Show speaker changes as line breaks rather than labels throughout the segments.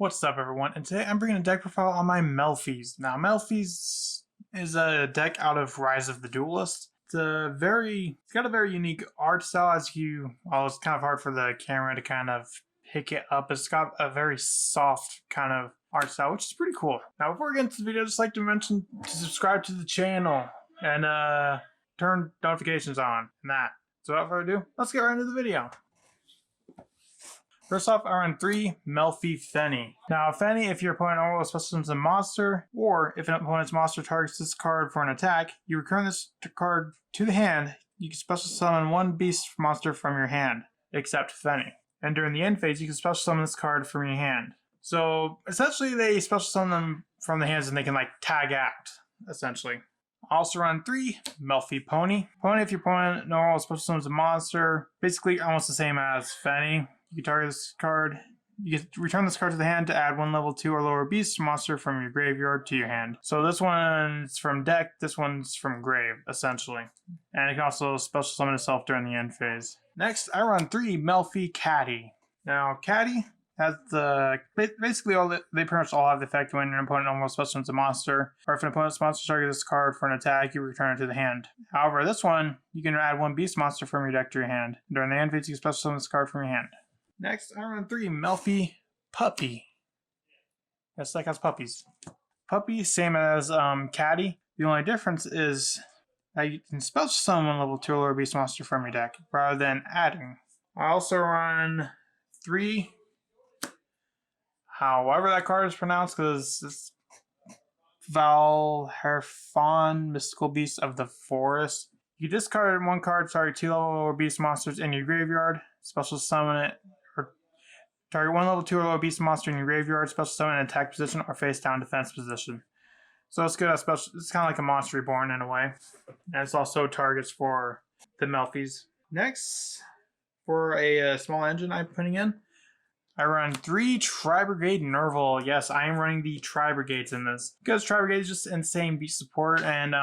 What's up, everyone? And today I'm bringing a deck profile on my Mellfys. Now, Mellfys is a deck out of Rise of the Duelist. It's got a very unique art style. It's kind of hard for the camera to kind of pick it up. It's got a very soft kind of art style, which is pretty cool. Now, before we get into the video, I'd just like to mention to subscribe to the channel and turn notifications on and that. So without further ado, let's get right into the video. First off, I run 3 Mellfy Fenny. Now, Fenny, if your opponent only special summons a monster, or if an opponent's monster targets this card for an attack, you return this card to the hand. You can special summon one beast monster from your hand, except Fenny. And during the end phase, you can special summon this card from your hand. So, essentially, they special summon them from the hands and they can, tag act, essentially. I also run 3 Mellfy Pony. Pony, if your opponent normal special summons a monster, basically almost the same as Fenny. You can target this card. You can return this card to the hand to add 1 level 2 or lower beast monster from your graveyard to your hand. So this one's from deck, this one's from grave, essentially. And it can also special summon itself during the end phase. Next, I run 3 Mellfy Caddy. Now, Caddy has basically they pretty much all have the effect when an opponent almost special summons a monster, or if an opponent's monster targets this card for an attack, you return it to the hand. However, this one, you can add 1 beast monster from your deck to your hand. During the end phase, you can special summon this card from your hand. Next, I run 3 Mellfy Puppy. Yes, like has puppies. Puppy, same as Caddy. The only difference is that you can special summon level 2 or lower beast monster from your deck, rather than adding. I also run 3, however that card is pronounced, because it's Valherfon, Mystical Beast of the Forest. You discard 1 card, target 2 level or beast monsters in your graveyard, special summon it, or target 1 level 2 or lower beast monster in your graveyard, special summon an attack position or face down defense position. So it's good at special. It's kind of like a Monster Reborn in a way, and it's also targets for the Mellfys. Next, for a small engine I'm putting in, I run 3 Tri-Brigade Nerval. Yes, I am running the Tri-Brigades in this because Tri-Brigade is just insane beast support, and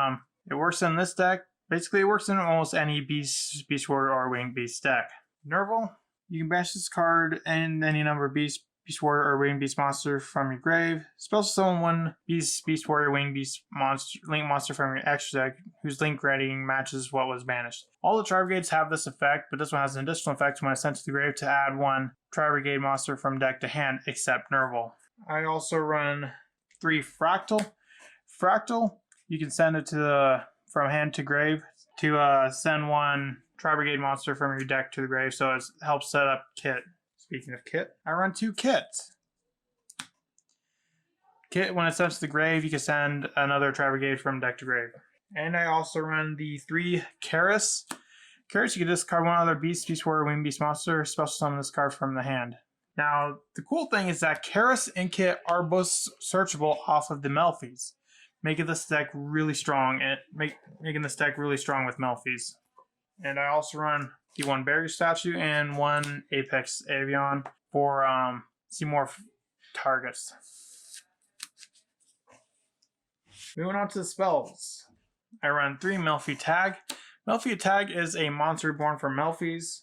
it works in this deck. Basically, it works in almost any beast warrior or winged beast deck. Nerval, you can banish this card and any number of beast warrior or winged beast monster from your grave. Special summon 1 beast warrior winged beast monster link monster from your extra deck whose link rating matches what was banished. All the Tri-Brigades have this effect, but this one has an additional effect when it's sent to the grave to add 1 Tri-Brigade monster from deck to hand, except Nerval. I also run 3 Fractal. Fractal, you can send it to from hand to grave to send 1 Tri-Brigade monster from your deck to the grave, so it helps set up Kit. Speaking of Kit, I run 2 Kits. Kit, when it's sent to the grave, you can send another Tri-Brigade from deck to grave. And I also run the 3 Karis. Karis, you can discard 1 other beast warrior, winged beast monster, special summon this card from the hand. Now, the cool thing is that Karis and Kit are both searchable off of the Mellfys, making this deck really strong and making this deck really strong with Mellfys. And I also run the 1 Barrier Statue and 1 Apex Avion for more targets. Moving on to the spells. I run 3 Mellfy Tag. Mellfy Tag is a monster reborn from Mellfys.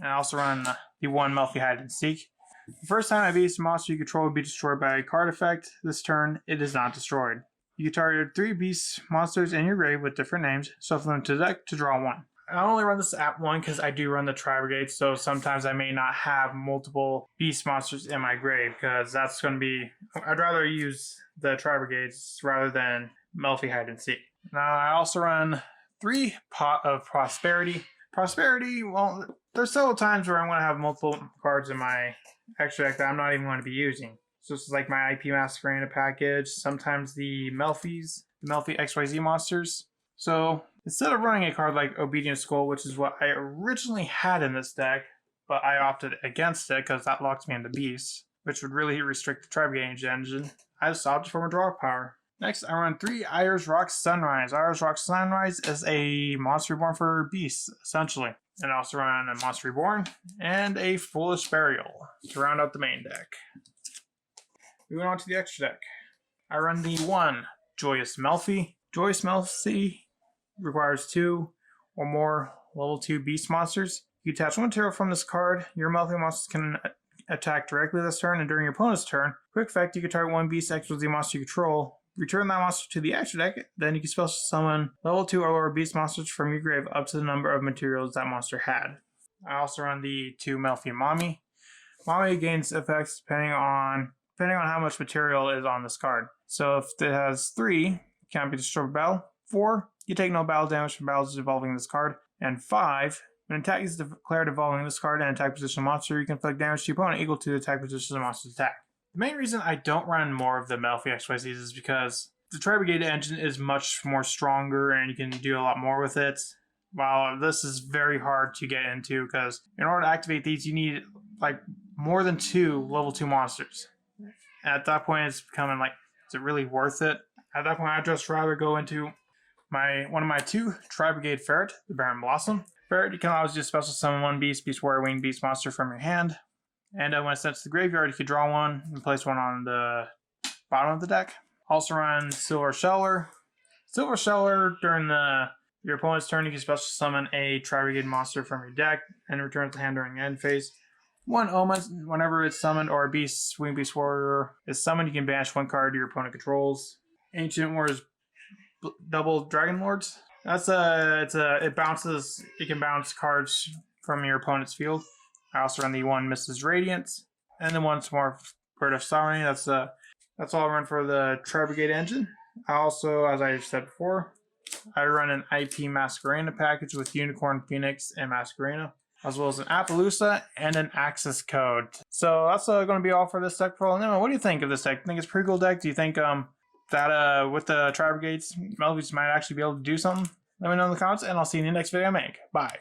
I also run the 1 Mellfy Hide and Seek. The first time a beast monster you control will be destroyed by a card effect. This turn, it is not destroyed. You can target 3 beast monsters in your grave with different names, shuffle them to the deck to draw 1. I only run this at 1 because I do run the Tri-Brigade, so sometimes I may not have multiple beast monsters in my grave, because that's going to be... I'd rather use the Tri-Brigades rather than Mellfy Hide and Seek. Now, I also run 3 Pot of Prosperity. Prosperity, well, there's several times where I'm going to have multiple cards in my extra deck that I'm not even going to be using. So this is like my IP Masquerade package, sometimes the Mellfys, the Mellfy XYZ monsters. So instead of running a card like Obedient Skull, which is what I originally had in this deck, but I opted against it because that locks me into beasts, which would really restrict the Tri-Brigade engine, I just opted for my draw power. Next, I run 3 Ayers Rock Sunrise. Ayers Rock Sunrise is a monster reborn for beasts, essentially. And I also run a Monster Reborn and a Foolish Burial to round out the main deck. Moving on to the extra deck. I run the 1 Joyous Mellfy. Joyous Mellfy requires 2 or more level 2 beast monsters. You attach 1 tarot from this card. Your Mellfy monsters can attack directly this turn, and during your opponent's turn, quick effect, you can target one beast equals the monster you control. Return that monster to the extra deck, then you can special summon level 2 or lower beast monsters from your grave up to the number of materials that monster had. I also run the 2 Mellfy Mommy. Mommy gains effects depending on how much material is on this card. So if it has 3, can't be destroyed by battle. 4, you take no battle damage from battles involving this card. And 5, when an attack is declared involving this card and attack position monster, you can inflict damage to your opponent equal to the attack position of the monster's attack. The main reason I don't run more of the Mellfy XYZs is because the Tri-Brigade engine is much more stronger and you can do a lot more with it. While this is very hard to get into because in order to activate these, you need like more than 2 level 2 monsters. And at that point, it's becoming like, is it really worth it? At that point, I'd just rather go into one of my 2 Tri-Brigade Ferret, the Baron Blossom. Ferret, you can always just special summon 1 Beast Warrior Wing Beast monster from your hand. And when it's sent to the graveyard, you can draw 1 and place 1 on the bottom of the deck. Also run Silver Sheller. Silver Sheller, during your opponent's turn, you can special summon a Tri-Brigade monster from your deck and return it to hand during the end phase. 1 Omen, whenever it's summoned or a Wing Beast Warrior is summoned, you can banish 1 card your opponent controls. Ancient Wars Double Dragon Lords. It bounces. You can bounce cards from your opponent's field. I also run the 1 Mrs. Radiance, and then 1 more Bird of Sovereignty. That's all I run for the Tri-Brigade engine. I also, as I said before, I run an IP Masquerena package with Unicorn, Phoenix, and Masquerena, as well as an Appaloosa and an Axis Code. So that's going to be all for this deck. What do you think of this deck? Do you think it's a pretty cool deck? Do you think that with the Tri-Brigades, Mellfys might actually be able to do something? Let me know in the comments, and I'll see you in the next video I make. Bye.